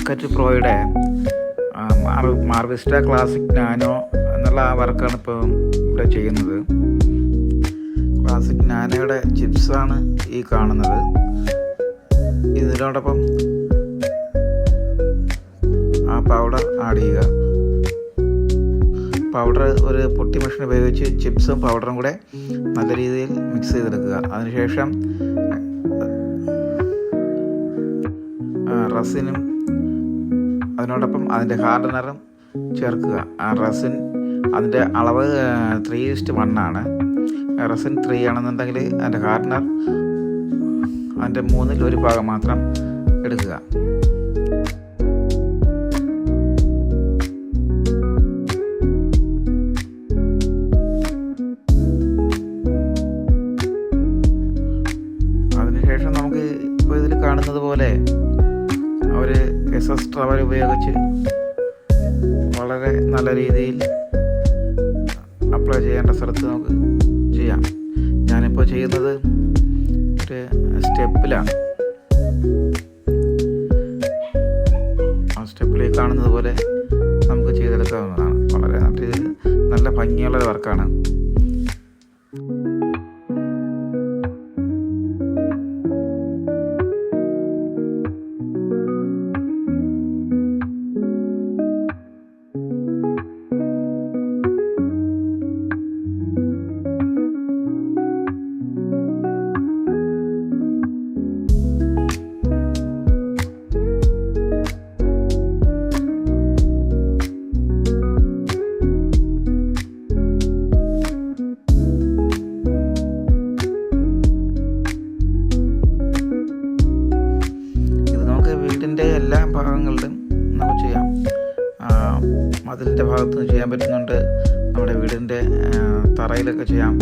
Cut പ്രോയുടെ മാർവിസ്റ്റ classic nano എന്നുള്ള ആ വർക്കാണ് ഇപ്പോൾ ഇവിടെ ചെയ്യുന്നത്. ക്ലാസിക് നാനോയുടെ ചിപ്സാണ് ഈ കാണുന്നത്. ഇതിനോടൊപ്പം ആ പൗഡർ ആഡ് ചെയ്യുക. പൗഡർ ഒരു പൊട്ടി മെഷീൻ ഉപയോഗിച്ച് ചിപ്സും പൗഡറും കൂടെ നല്ല രീതിയിൽ മിക്സ് ചെയ്തെടുക്കുക. അതിനുശേഷം റസിനും അതിനോടൊപ്പം അതിൻ്റെ ഹാർഡനറും ചേർക്കുക. ആ റസിൻ അതിൻ്റെ അളവ് 3:1 റസിൻ 3 ആണെന്നുണ്ടെങ്കിൽ അതിൻ്റെ ഹാർഡനർ അതിൻ്റെ 1/3 ഭാഗം മാത്രം എടുക്കുക. അതിനുശേഷം നമുക്ക് ഇപ്പോൾ ഇതിൽ കാണുന്നത് പോലെ ഒരു SS ട്രവൽ ഉപയോഗിച്ച് വളരെ നല്ല രീതിയിൽ അപ്ലൈ ചെയ്യേണ്ട സ്ഥലത്ത് നമുക്ക് ചെയ്യാം. ഞാനിപ്പോൾ ചെയ്യുന്നത് ഒരു സ്റ്റെപ്പിലാണ്. ആ സ്റ്റെപ്പിൽ കാണുന്നത് പോലെ നമുക്ക് ചെയ്തെടുക്കാവുന്നതാണ്. വളരെ നല്ല രീതിയിൽ നല്ല ഭംഗിയുള്ള വർക്കാണ്. വീടിൻ്റെ എല്ലാ ഭാഗങ്ങളിലും നമുക്ക് ചെയ്യാം. മതിലിൻ്റെ ഭാഗത്ത് ചെയ്യാൻ പറ്റുന്നുണ്ട്. നമ്മുടെ വീടിൻ്റെ തറയിലൊക്കെ ചെയ്യാം.